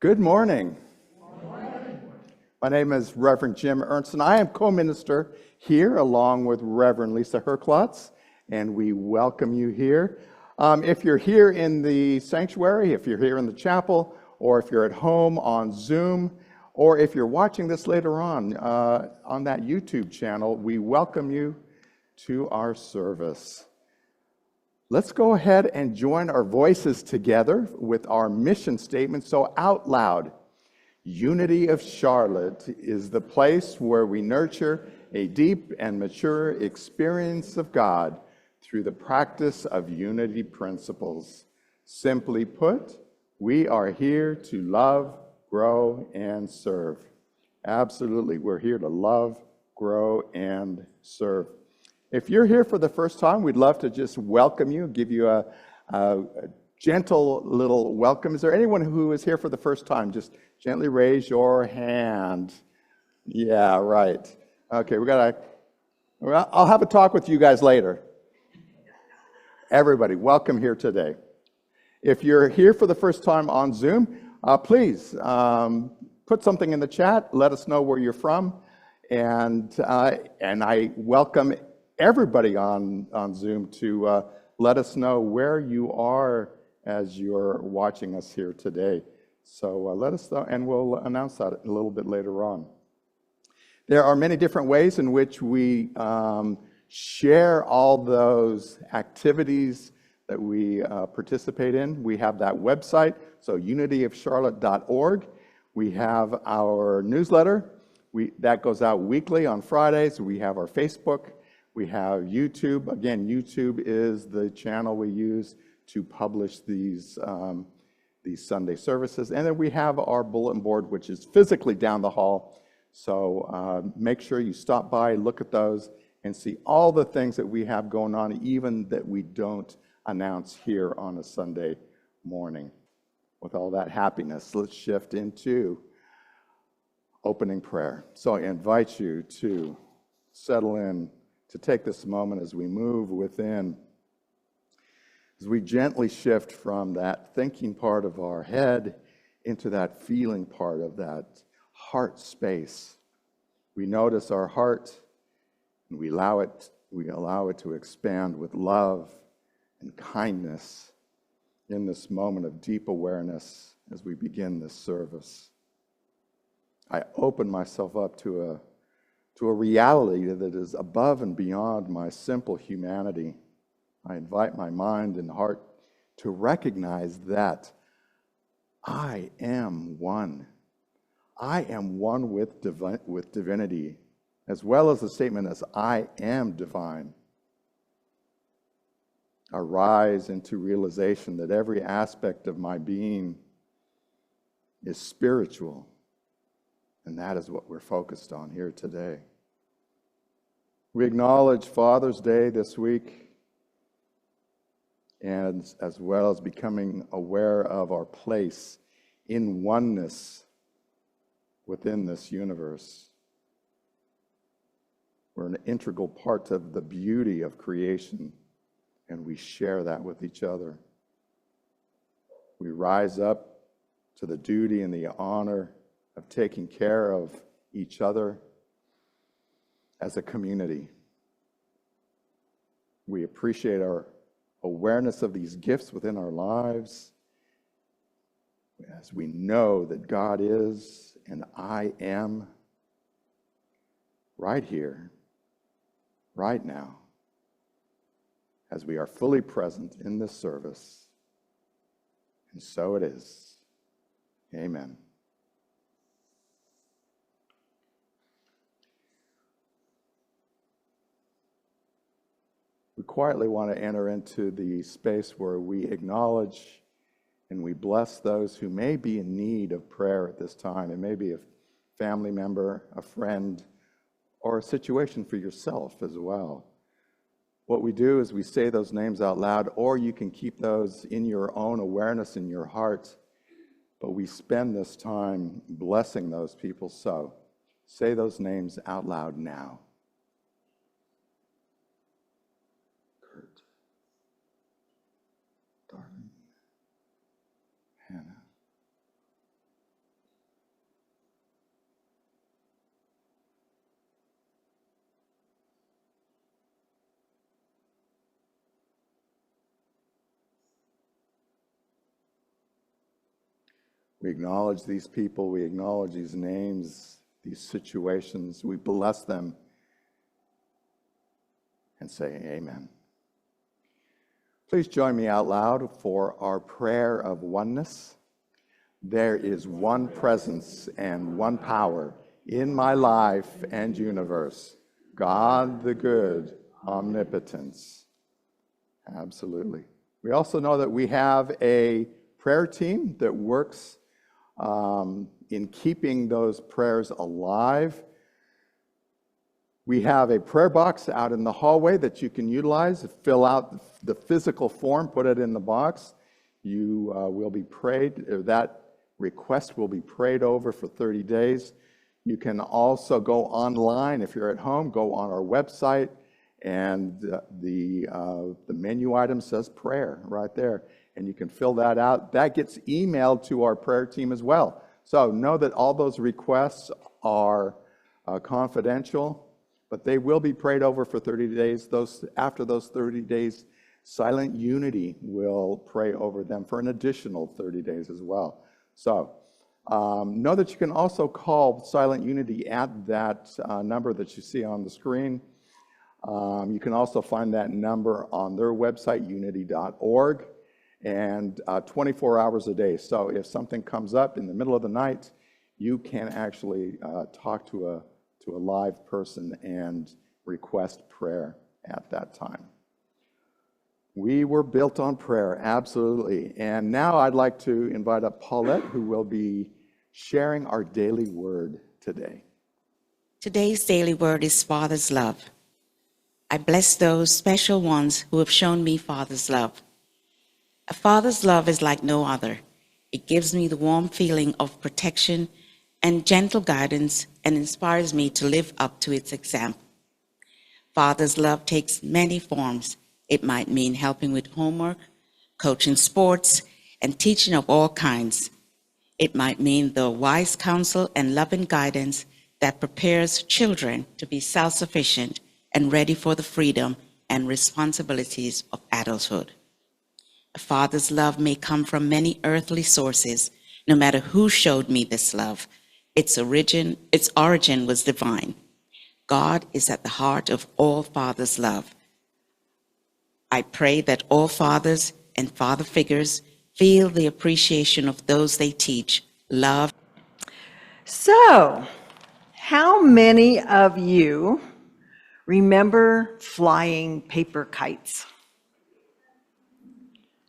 Good morning. My name is Reverend Jim Ernst, and I am co-minister here along with Reverend Lisa Herklotz, and we welcome you here. If you're here in the sanctuary, if you're here in the chapel, or if you're at home on Zoom, or if you're watching this later on that YouTube channel, we welcome you to our service. Let's go ahead and join our voices together with our mission statement. So out loud, Unity of Charlotte is the place where we nurture a deep and mature experience of God through the practice of unity principles. Simply put, we are here to love, grow, and serve. Absolutely, we're here to love, grow, and serve. If you're here for the first time, we'd love to just welcome you, give you a gentle little welcome. Is there anyone who is here for the first time? Just gently raise your hand. Yeah, right. Okay, I'll have a talk with you guys later. Everybody, welcome here today. If you're here for the first time on Zoom, please put something in the chat. Let us know where you're from. And I welcome everybody on Zoom to let us know where you are as you're watching us here today. So let us know, and we'll announce that a little bit later on. There are many different ways in which we share all those activities that we participate in. We have that website, so unityofcharlotte.org. We have our newsletter. That goes out weekly on Fridays. We have our Facebook. We have YouTube. Again, YouTube is the channel we use to publish these Sunday services. And then we have our bulletin board, which is physically down the hall. So make sure you stop by, look at those, and see all the things that we have going on, even that we don't announce here on a Sunday morning. With all that happiness, let's shift into opening prayer. So I invite you to settle in, to take this moment as we move within, as we gently shift from that thinking part of our head into that feeling part of that heart space. We notice our heart, and we allow it to expand with love and kindness in this moment of deep awareness as we begin this service. I open myself up to a reality that is above and beyond my simple humanity. I invite my mind and heart to recognize that I am one. I am one with divinity, as well as the statement as I am divine. I rise into realization that every aspect of my being is spiritual, and that is what we're focused on here today. We acknowledge Father's Day this week, and as well as becoming aware of our place in oneness within this universe. We're an integral part of the beauty of creation, and we share that with each other. We rise up to the duty and the honor of taking care of each other as a community. We appreciate our awareness of these gifts within our lives as we know that God is and I am right here, right now, as we are fully present in this service. And so it is. Amen. We quietly want to enter into the space where we acknowledge and we bless those who may be in need of prayer at this time. It may be a family member, a friend, or a situation for yourself as well. What we do is we say those names out loud, or you can keep those in your own awareness in your heart, but we spend this time blessing those people. So say those names out loud now. Darling, Hannah, We acknowledge these people, we acknowledge these names, these situations, we bless them and say amen. Please join me out loud for our prayer of oneness. There is one presence and one power in my life and universe. God the good, omnipotence. Absolutely. We also know that we have a prayer team that works in keeping those prayers alive. We have a prayer box out in the hallway that you can utilize. Fill out the physical form, put it in the box. You will be prayed, or that request will be prayed over for 30 days. You can also go online if you're at home, go on our website, and the menu item says prayer right there, and you can fill that out. That gets emailed to our prayer team as well. So know that all those requests are confidential, but they will be prayed over for 30 days. After those 30 days, Silent Unity will pray over them for an additional 30 days as well. So know that you can also call Silent Unity at that number that you see on the screen. You can also find that number on their website, unity.org, and 24 hours a day. So if something comes up in the middle of the night, you can actually talk to a live person and request prayer at that time. We were built on prayer, absolutely. And now I'd like to invite up Paulette, who will be sharing our daily word today. Today's daily word is Father's love. I bless those special ones who have shown me Father's love. A father's love is like no other. It gives me the warm feeling of protection and gentle guidance and inspires me to live up to its example. Father's love takes many forms. It might mean helping with homework, coaching sports, and teaching of all kinds. It might mean the wise counsel and loving guidance that prepares children to be self-sufficient and ready for the freedom and responsibilities of adulthood. A father's love may come from many earthly sources, no matter who showed me this love. Its origin was divine. God is at the heart of all fathers' love. I pray that all fathers and father figures feel the appreciation of those they teach, love. So, how many of you remember flying paper kites?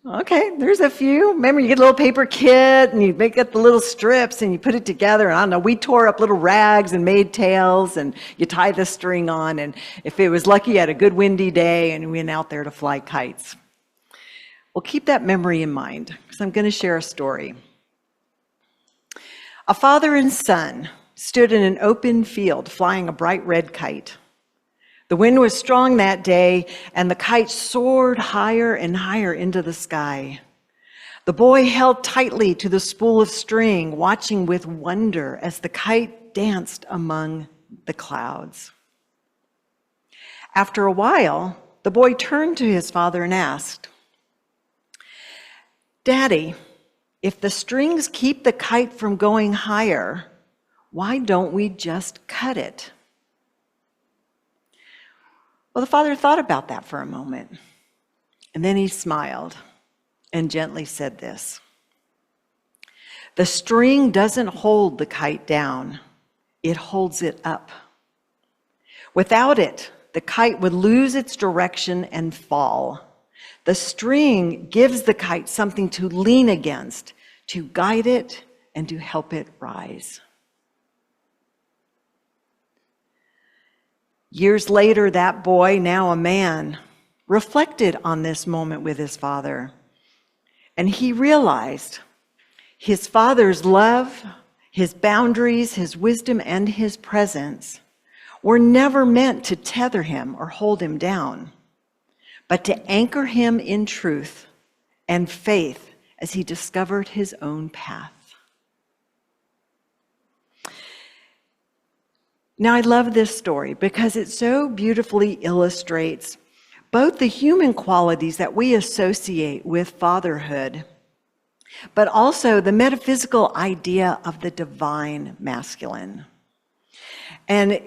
Okay, there's a few. Remember, you get a little paper kit and you make up the little strips and you put it together. And I don't know, we tore up little rags and made tails and you tie the string on. And if it was lucky, you had a good windy day and we went out there to fly kites. Well, keep that memory in mind because I'm going to share a story. A father and son stood in an open field flying a bright red kite. The wind was strong that day, and the kite soared higher and higher into the sky. The boy held tightly to the spool of string, watching with wonder as the kite danced among the clouds. After a while, the boy turned to his father and asked, "Daddy, if the strings keep the kite from going higher, why don't we just cut it?" Well, the father thought about that for a moment, and then he smiled and gently said this: "The string doesn't hold the kite down, it holds it up. Without it, the kite would lose its direction and fall. The string gives the kite something to lean against, to guide it and to help it rise." Years later, that boy, now a man, reflected on this moment with his father. And he realized his father's love, his boundaries, his wisdom, and his presence were never meant to tether him or hold him down, but to anchor him in truth and faith as he discovered his own path. Now, I love this story because it so beautifully illustrates both the human qualities that we associate with fatherhood but also the metaphysical idea of the divine masculine. And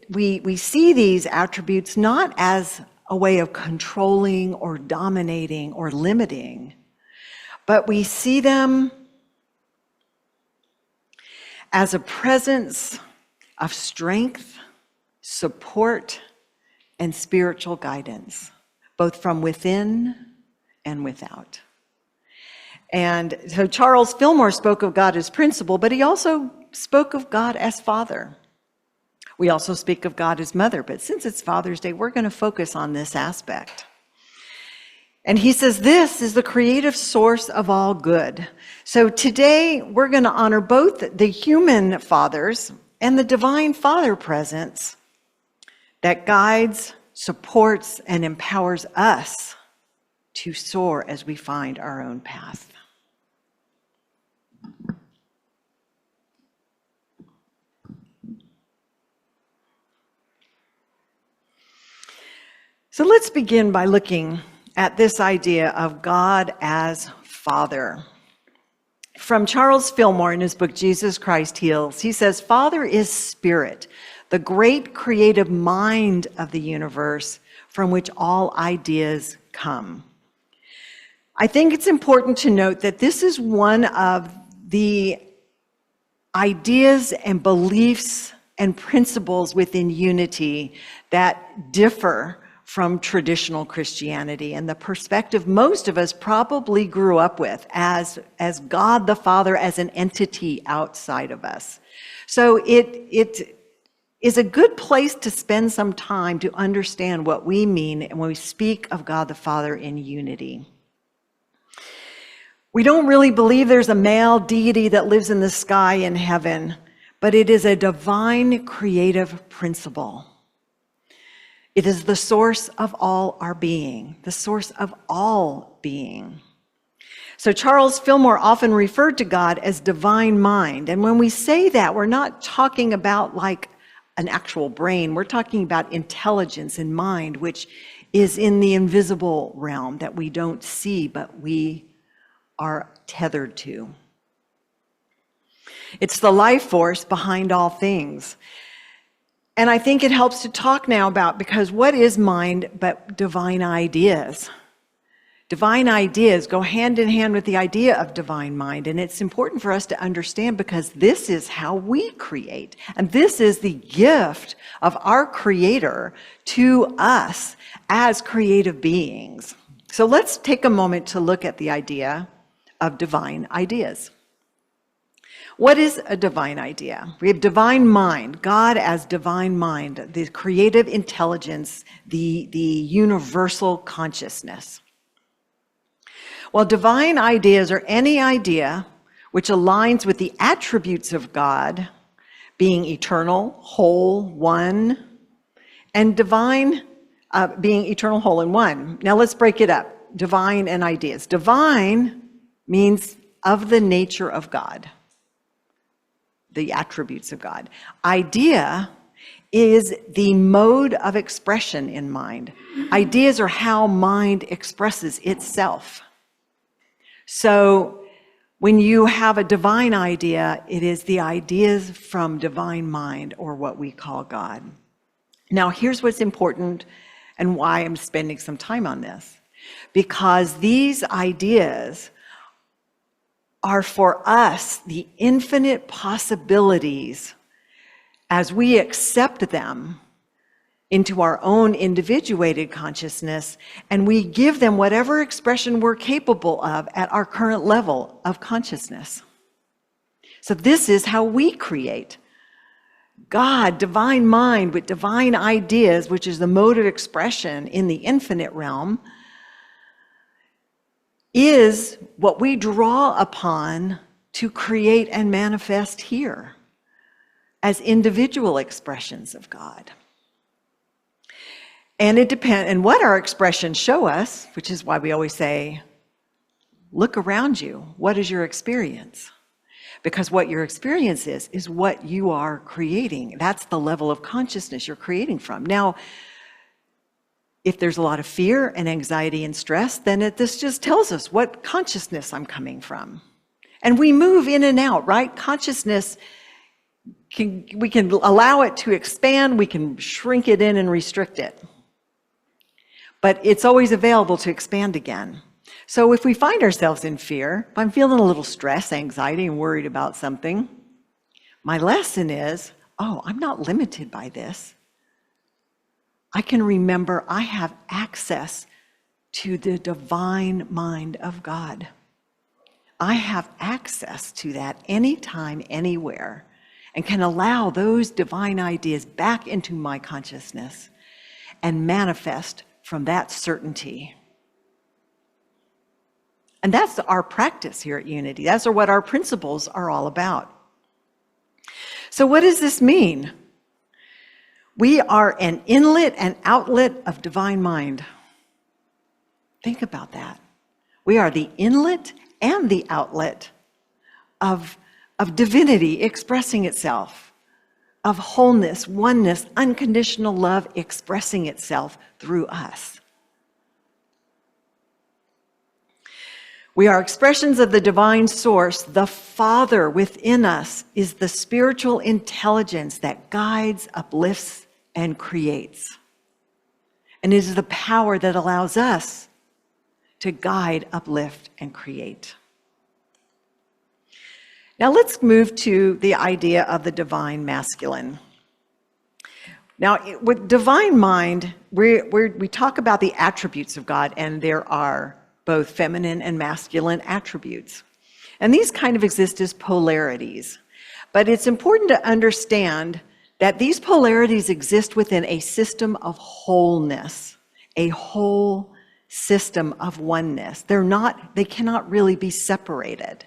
we see these attributes not as a way of controlling or dominating or limiting, but we see them as a presence of strength, support, and spiritual guidance, both from within and without. And so Charles Fillmore spoke of God as principal, but he also spoke of God as Father. We also speak of God as Mother, but since it's Father's Day, we're going to focus on this aspect. And he says, this is the creative source of all good. So today, we're going to honor both the human fathers and the divine Father presence that guides, supports, and empowers us to soar as we find our own path. So let's begin by looking at this idea of God as Father. From Charles Fillmore in his book, Jesus Christ Heals, he says, Father is spirit, the great creative mind of the universe from which all ideas come. I think it's important to note that this is one of the ideas and beliefs and principles within unity that differ from traditional Christianity and the perspective most of us probably grew up with as God the Father as an entity outside of us. So it is a good place to spend some time to understand what we mean when we speak of God the Father in unity. We don't really believe there's a male deity that lives in the sky in heaven, but it is a divine creative principle. It is the source of all our being, the source of all being. So Charles Fillmore often referred to God as divine mind. And when we say that, we're not talking about like an actual brain. We're talking about intelligence and mind, which is in the invisible realm that we don't see, but we are tethered to. It's the life force behind all things. And I think it helps to talk now about, because what is mind but divine ideas? Divine ideas go hand in hand with the idea of divine mind. And it's important for us to understand because this is how we create. And this is the gift of our Creator to us as creative beings. So let's take a moment to look at the idea of divine ideas. What is a divine idea? We have divine mind, God as divine mind, the creative intelligence, the universal consciousness. Well, divine ideas are any idea which aligns with the attributes of God, being eternal, whole, one, and divine, being eternal, whole, and one. Now let's break it up. Divine and ideas. Divine means of the nature of God. The attributes of God. Idea is the mode of expression in mind. Ideas are how mind expresses itself. So when you have a divine idea, it is the ideas from divine mind, or what we call God. Now, here's what's important and why I'm spending some time on this. Because these ideas are for us the infinite possibilities as we accept them into our own individuated consciousness, and we give them whatever expression we're capable of at our current level of consciousness. So this is how we create. God, divine mind with divine ideas, which is the mode of expression in the infinite realm, is what we draw upon to create and manifest here as individual expressions of God. And it depends, and what our expressions show us, which is why we always say, look around you. What is your experience? Because what your experience is what you are creating. That's the level of consciousness you're creating from. Now, If there's a lot of fear and anxiety and stress, then this just tells us what consciousness I'm coming from. And we move in and out, right? Consciousness, we can allow it to expand, we can shrink it in and restrict it. But it's always available to expand again. So if we find ourselves in fear, if I'm feeling a little stress, anxiety, and worried about something, my lesson is, oh, I'm not limited by this. I can remember I have access to the divine mind of God. I have access to that anytime, anywhere, and can allow those divine ideas back into my consciousness and manifest from that certainty. And that's our practice here at Unity. That's what our principles are all about. So what does this mean? We are an inlet and outlet of divine mind. Think about that. We are the inlet and the outlet of divinity expressing itself, of wholeness, oneness, unconditional love expressing itself through us. We are expressions of the divine source. The Father within us is the spiritual intelligence that guides, uplifts, and creates. And it is the power that allows us to guide, uplift, and create. Now let's move to the idea of the divine masculine. Now, with divine mind, we talk about the attributes of God, and there are both feminine and masculine attributes. And these kind of exist as polarities. But it's important to understand that these polarities exist within a system of wholeness, a whole system of oneness. They cannot really be separated.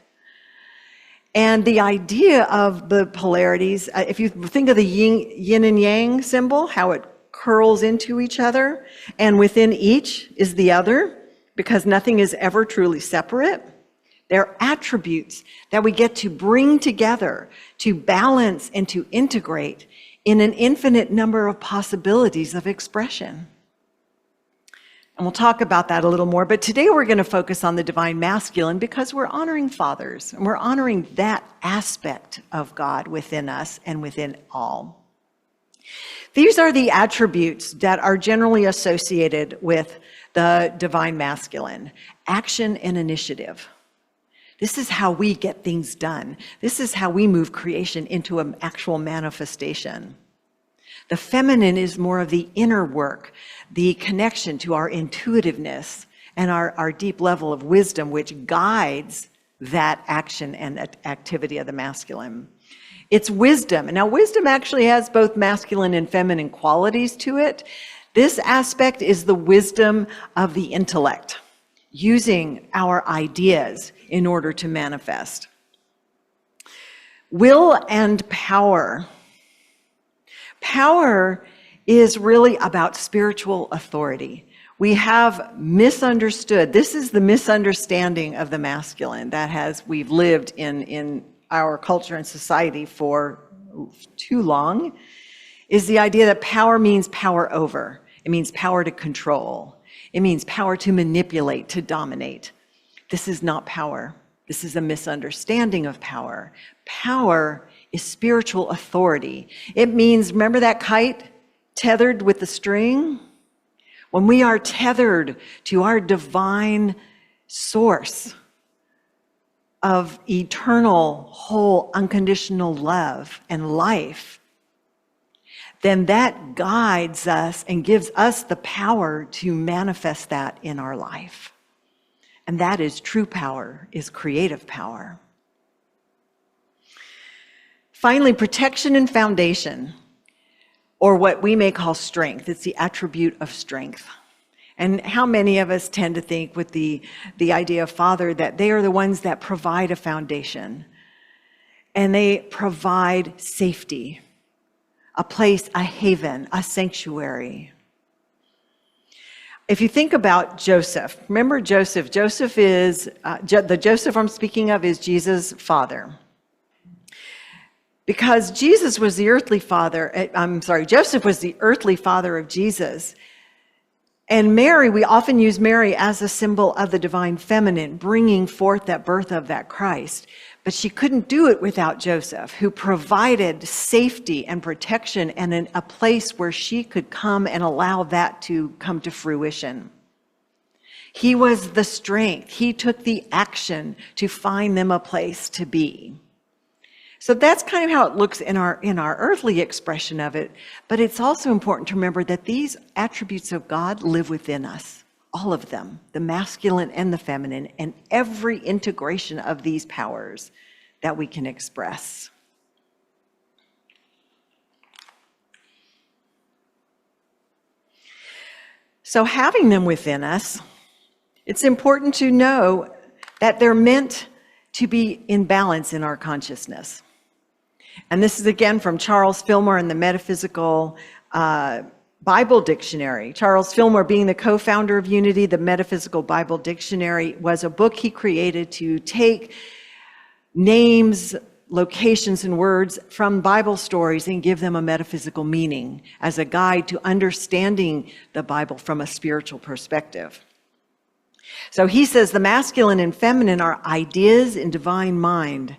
And the idea of the polarities, if you think of the yin and yang symbol, how it curls into each other, and within each is the other, because nothing is ever truly separate. They're attributes that we get to bring together, to balance and to integrate in an infinite number of possibilities of expression. And we'll talk about that a little more, but today we're going to focus on the divine masculine because we're honoring fathers, and we're honoring that aspect of God within us and within all. These are the attributes that are generally associated with the divine masculine: action and initiative. This is how we get things done. This is how we move creation into an actual manifestation. The feminine is more of the inner work, the connection to our intuitiveness and our deep level of wisdom, which guides that action and activity of the masculine. It's wisdom. And now wisdom actually has both masculine and feminine qualities to it. This aspect is the wisdom of the intellect, using our ideas in order to manifest. Will and power. Power is really about spiritual authority. We have misunderstood. This is the misunderstanding of the masculine that we've lived in our culture and society for too long, is the idea that power means power over. It means power to control. It means power to manipulate, to dominate. This is not power. This is a misunderstanding of power. Power is spiritual authority. It means, remember that kite tethered with the string? When we are tethered to our divine source of eternal, whole, unconditional love and life, then that guides us and gives us the power to manifest that in our life. And that is true power, is creative power. Finally, protection and foundation, or what we may call strength. It's the attribute of strength. And how many of us tend to think with the idea of father that they are the ones that provide a foundation, and they provide safety, a place, a haven, a sanctuary. If you think about Joseph, remember Joseph. Joseph is, the Joseph I'm speaking of is Jesus' father. Because Jesus was the earthly father, Joseph was the earthly father of Jesus. And Mary, we often use Mary as a symbol of the divine feminine, bringing forth that birth of that Christ. But she couldn't do it without Joseph, who provided safety and protection and a place where she could come and allow that to come to fruition. He was the strength. He took the action to find them a place to be. So that's kind of how it looks in our earthly expression of it. But it's also important to remember that these attributes of God live within us, all of them, the masculine and the feminine, and every integration of these powers that we can express. So having them within us, it's important to know that they're meant to be in balance in our consciousness. And this is again from Charles Fillmore in the Metaphysical Bible Dictionary. Charles Fillmore, being the co-founder of Unity, the Metaphysical Bible Dictionary was a book he created to take names, locations, and words from Bible stories and give them a metaphysical meaning as a guide to understanding the Bible from a spiritual perspective. So he says the masculine and feminine are ideas in divine mind.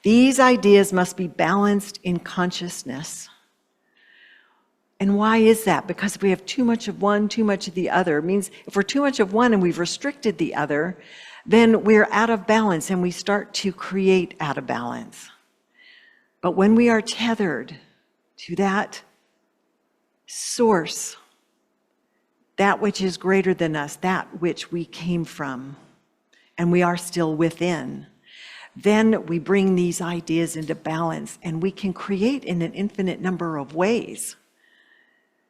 These ideas must be balanced in consciousness. And why is that? Because if we have too much of one, too much of the other, it means if we're too much of one and we've restricted the other, then we're out of balance and we start to create out of balance. But when we are tethered to that source, that which is greater than us, that which we came from, and we are still within, then we bring these ideas into balance and we can create in an infinite number of ways.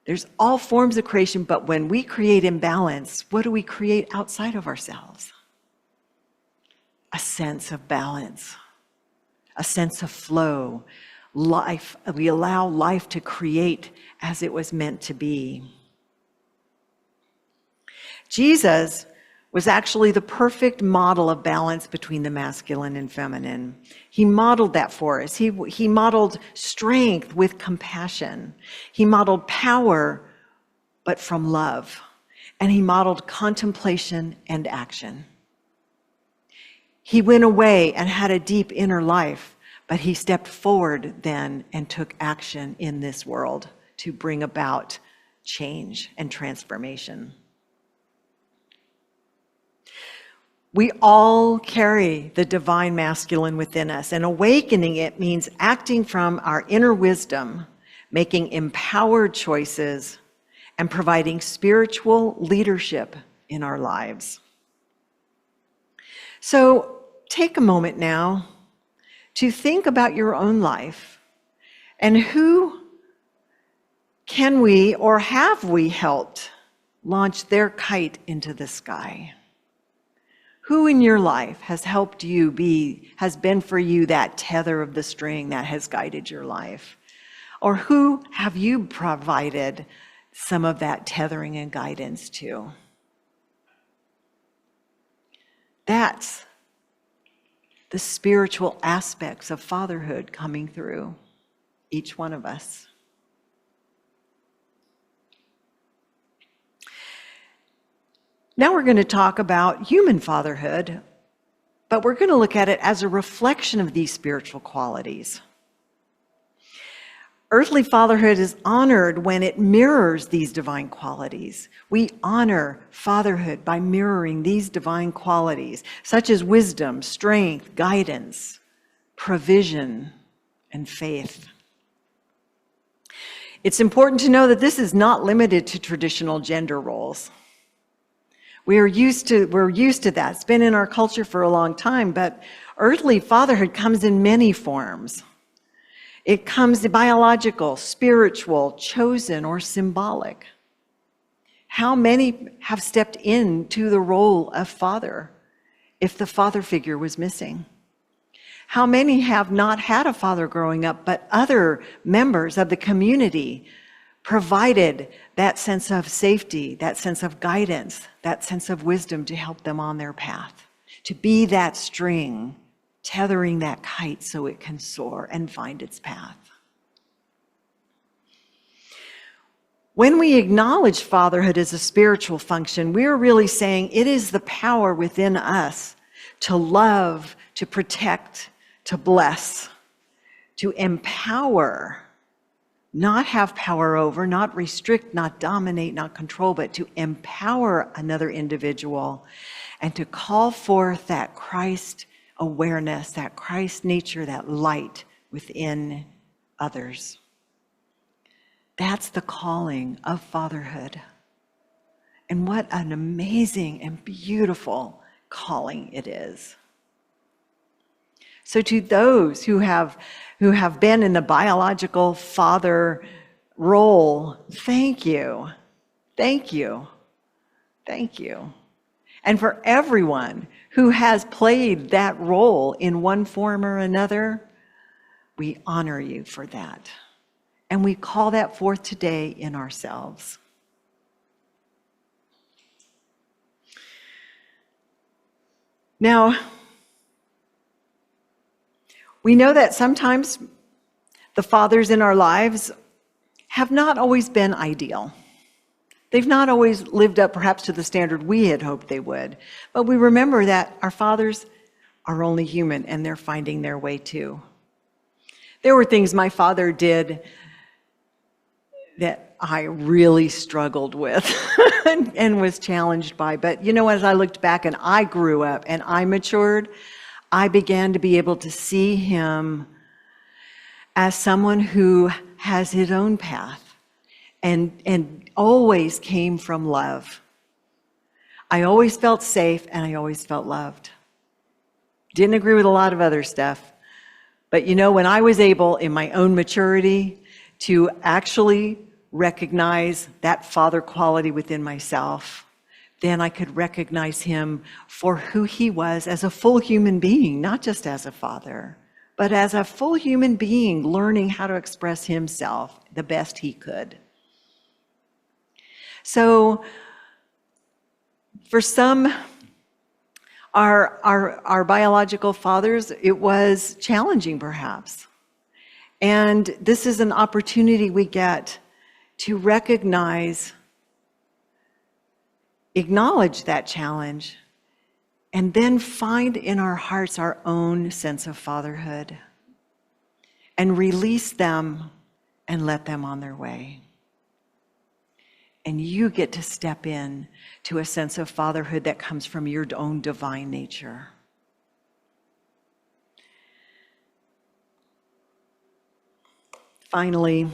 There's all forms of creation, but when we create in balance, what do we create outside of ourselves? A sense of balance, a sense of flow, life. We allow life to create as it was meant to be. Jesus was actually the perfect model of balance between the masculine and feminine. He modeled that for us. He modeled strength with compassion. He modeled power, but from love. And he modeled contemplation and action. He went away and had a deep inner life, but he stepped forward then and took action in this world to bring about change and transformation. We all carry the divine masculine within us, and awakening it means acting from our inner wisdom, making empowered choices, and providing spiritual leadership in our lives. So take a moment now to think about your own life and who can we or have we helped launch their kite into the sky? Who in your life has helped you has been for you that tether of the string that has guided your life? Or who have you provided some of that tethering and guidance to? That's the spiritual aspects of fatherhood coming through each one of us. Now we're going to talk about human fatherhood, but we're going to look at it as a reflection of these spiritual qualities. Earthly fatherhood is honored when it mirrors these divine qualities. We honor fatherhood by mirroring these divine qualities, such as wisdom, strength, guidance, provision, and faith. It's important to know that this is not limited to traditional gender roles. We're used to that. It's been in our culture for a long time, but earthly fatherhood comes in many forms. It comes biological, spiritual, chosen, or symbolic. How many have stepped into the role of father if the father figure was missing? How many have not had a father growing up, but other members of the community provided that sense of safety, that sense of guidance, that sense of wisdom to help them on their path, to be that string, tethering that kite so it can soar and find its path. When we acknowledge fatherhood as a spiritual function, we're really saying it is the power within us to love, to protect, to bless, to empower, not have power over, not restrict, not dominate, not control, but to empower another individual and to call forth that Christ awareness, that Christ nature, that light within others. That's the calling of fatherhood. And what an amazing and beautiful calling it is. So to those who have been in the biological father role, thank you. Thank you. Thank you. And for everyone who has played that role in one form or another, we honor you for that. And we call that forth today in ourselves. Now, we know that sometimes the fathers in our lives have not always been ideal. They've not always lived up perhaps to the standard we had hoped they would. But we remember that our fathers are only human and they're finding their way too. There were things my father did that I really struggled with and was challenged by. But you know, as I looked back and I grew up and I matured, I began to be able to see him as someone who has his own path and always came from love. I always felt safe and I always felt loved. Didn't agree with a lot of other stuff. But you know, when I was able in my own maturity to actually recognize that father quality within myself, then I could recognize him for who he was as a full human being, not just as a father, but as a full human being learning how to express himself the best he could. So for some, our biological fathers, it was challenging perhaps. And this is an opportunity we get to recognize, acknowledge that challenge, and then find in our hearts our own sense of fatherhood and release them and let them on their way. And you get to step in to a sense of fatherhood that comes from your own divine nature. Finally,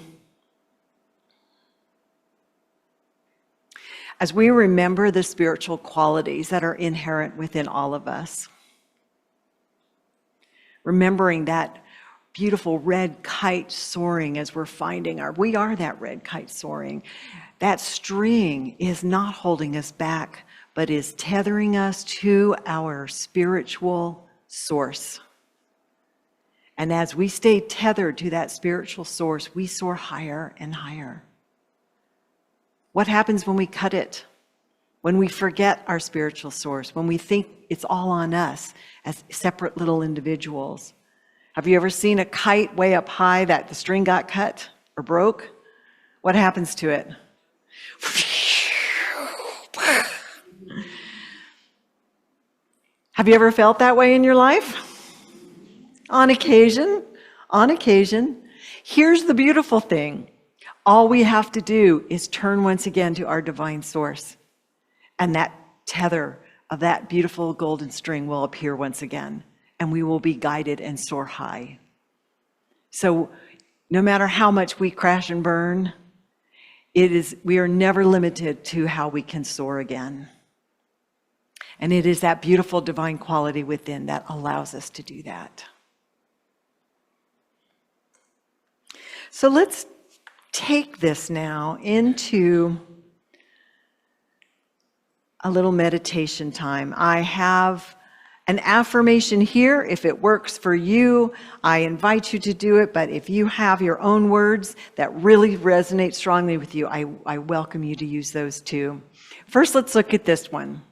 as we remember the spiritual qualities that are inherent within all of us, remembering that beautiful red kite soaring as we're finding we are that red kite soaring. That string is not holding us back, but is tethering us to our spiritual source. And as we stay tethered to that spiritual source, we soar higher and higher. What happens when we cut it? When we forget our spiritual source, when we think it's all on us as separate little individuals? Have you ever seen a kite way up high that the string got cut or broke? What happens to it? Have you ever felt that way in your life? On occasion. Here's the beautiful thing. All we have to do is turn once again to our divine source, and that tether of that beautiful golden string will appear once again, and we will be guided and soar high. So no matter how much we crash and burn, we are never limited to how we can soar again. And it is that beautiful divine quality within that allows us to do that. So let's take this now into a little meditation time. I have an affirmation here. If it works for you, I invite you to do it. But if you have your own words that really resonate strongly with you, I welcome you to use those too. First, let's look at this one.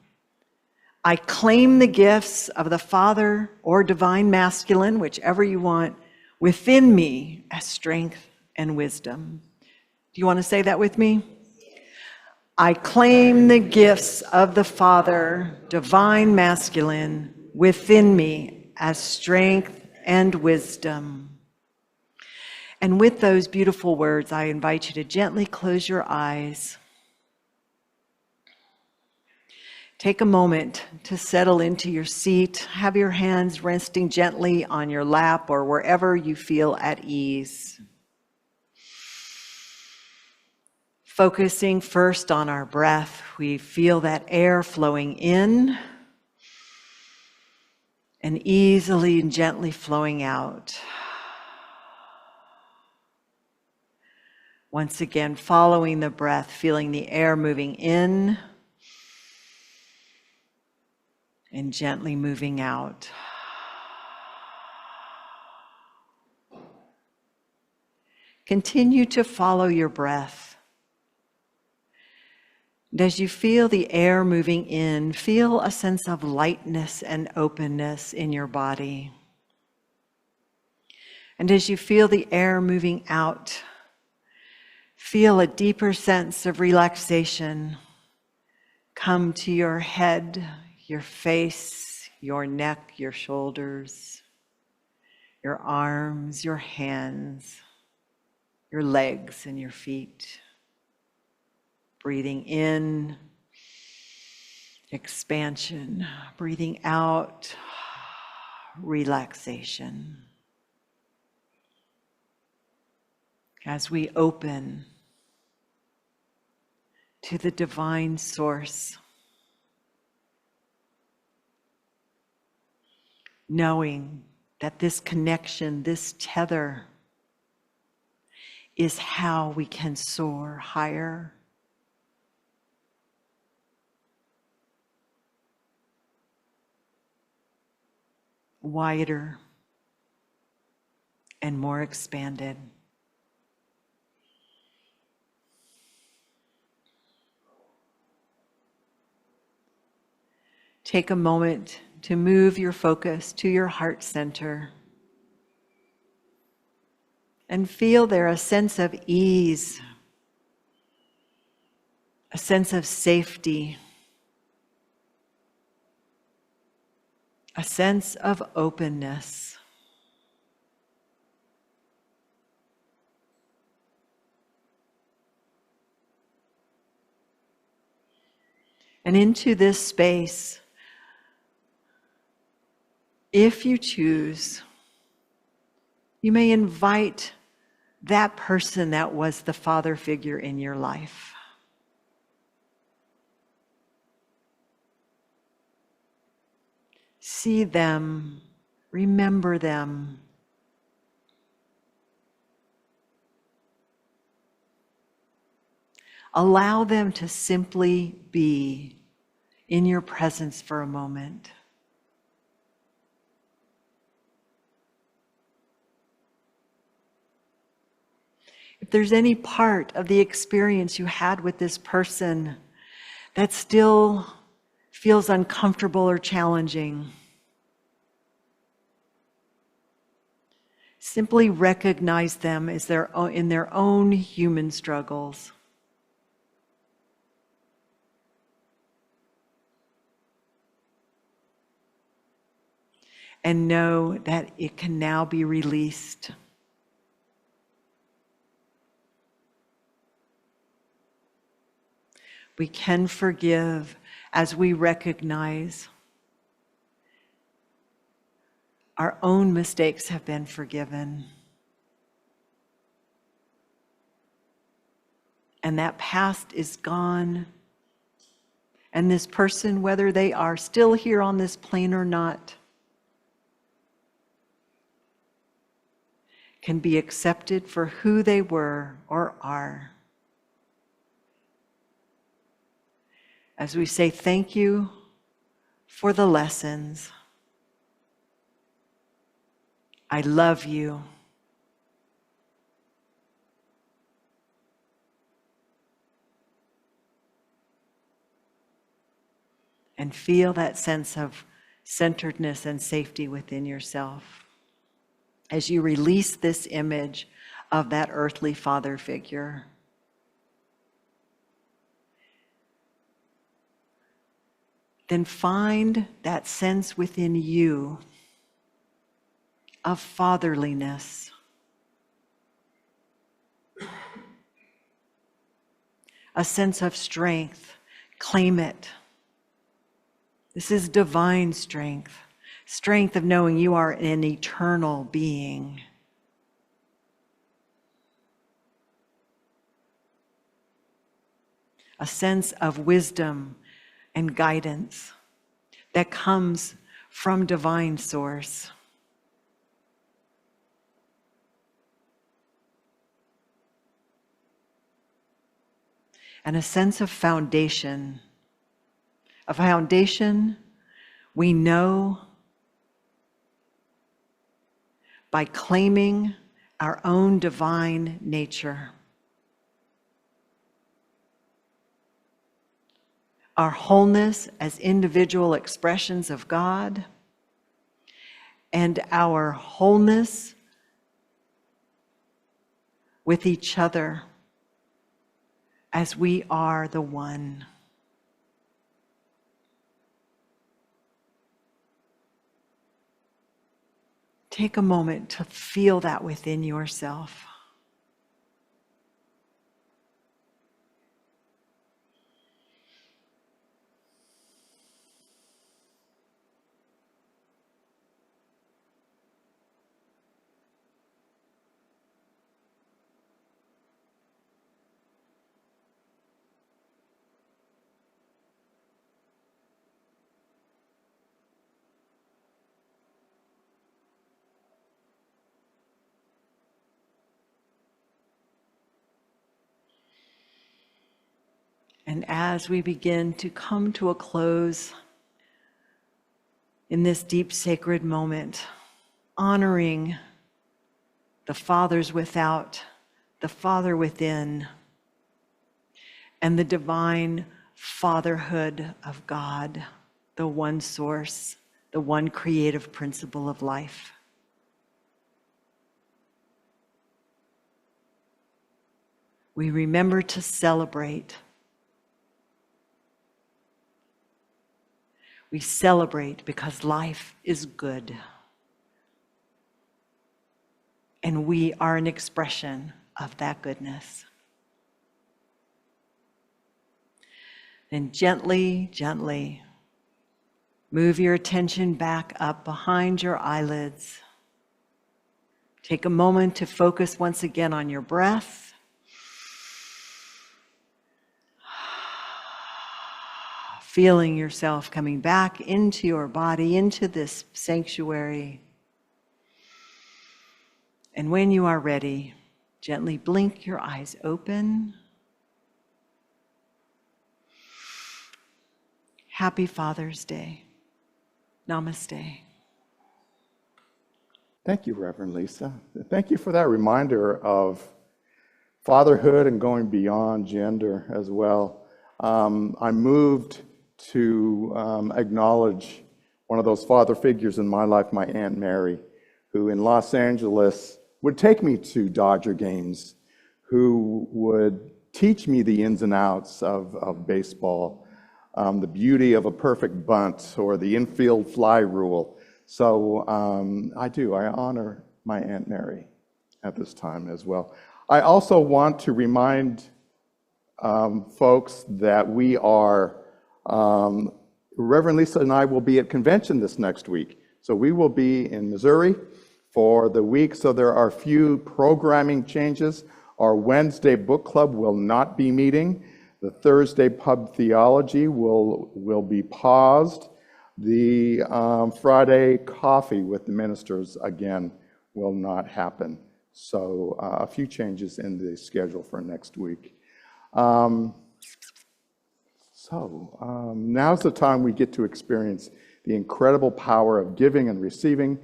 I claim the gifts of the Father or divine masculine, whichever you want, within me as strength and wisdom. Do you want to say that with me? I claim the gifts of the Father, divine masculine, within me as strength and wisdom. And with those beautiful words, I invite you to gently close your eyes. Take a moment to settle into your seat. Have your hands resting gently on your lap or wherever you feel at ease. Focusing first on our breath, we feel that air flowing in and easily and gently flowing out. Once again, following the breath, feeling the air moving in and gently moving out. Continue to follow your breath. And as you feel the air moving in, feel a sense of lightness and openness in your body. And as you feel the air moving out, feel a deeper sense of relaxation come to your head, your face, your neck, your shoulders, your arms, your hands, your legs and your feet. Breathing in, expansion. Breathing out, relaxation. As we open to the divine source, knowing that this connection, this tether, is how we can soar higher. Wider and more expanded. Take a moment to move your focus to your heart center and feel there a sense of ease, a sense of safety, a sense of openness. And into this space, if you choose, you may invite that person that was the father figure in your life. See them, remember them. Allow them to simply be in your presence for a moment. If there's any part of the experience you had with this person that still feels uncomfortable or challenging, simply recognize them as in their own human struggles. And know that it can now be released. We can forgive as we recognize our own mistakes have been forgiven. And that past is gone. And this person, whether they are still here on this plane or not, can be accepted for who they were or are. As we say thank you for the lessons. I love you. And feel that sense of centeredness and safety within yourself as you release this image of that earthly father figure. then find that sense within you of fatherliness, a sense of strength. Claim it. This is divine strength, strength of knowing you are an eternal being. A sense of wisdom and guidance that comes from divine source. And a sense of foundation. A foundation we know by claiming our own divine nature. Our wholeness as individual expressions of God, and our wholeness with each other as we are the one. Take a moment to feel that within yourself. And as we begin to come to a close in this deep sacred moment, honoring the fathers without, the Father within, and the divine fatherhood of God, the one source, the one creative principle of life. We remember to celebrate. We celebrate because life is good. And we are an expression of that goodness. Then gently, gently move your attention back up behind your eyelids. Take a moment to focus once again on your breath. Feeling yourself coming back into your body, into this sanctuary. And when you are ready, gently blink your eyes open. Happy Father's Day. Namaste. Thank you, Reverend Lisa. Thank you for that reminder of fatherhood and going beyond gender as well. I'm moved to acknowledge one of those father figures in my life, my Aunt Mary, who in Los Angeles would take me to Dodger games, who would teach me the ins and outs of baseball, the beauty of a perfect bunt or the infield fly rule. So I honor my Aunt Mary at this time as well. I also want to remind folks that we are Reverend Lisa and I will be at convention this next week. So we will be in Missouri for the week. So there are a few programming changes. Our Wednesday book club will not be meeting. The Thursday pub theology will be paused. The Friday coffee with the ministers, again, will not happen. So a few changes in the schedule for next week. Now's the time we get to experience the incredible power of giving and receiving.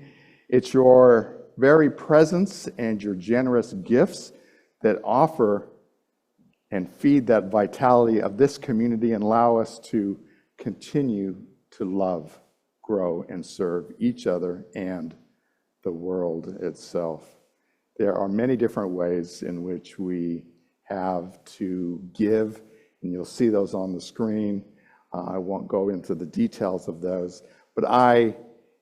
It's your very presence and your generous gifts that offer and feed that vitality of this community and allow us to continue to love, grow, and serve each other and the world itself. There are many different ways in which we have to give, and you'll see those on the screen. I won't go into the details of those, but I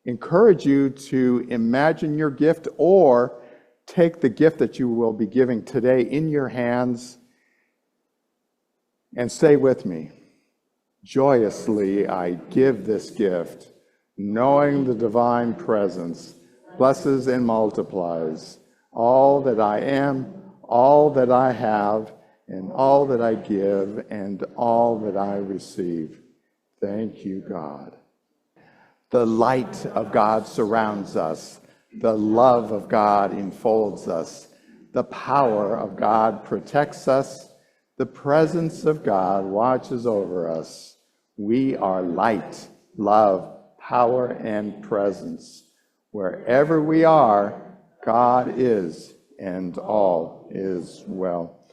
encourage you to imagine your gift or take the gift that you will be giving today in your hands and say with me, joyously I give this gift, knowing the divine presence blesses and multiplies all that I am, all that I have, and all that I give, and all that I receive. Thank you, God. The light of God surrounds us. The love of God enfolds us. The power of God protects us. The presence of God watches over us. We are light, love, power, and presence. Wherever we are, God is, and all is well.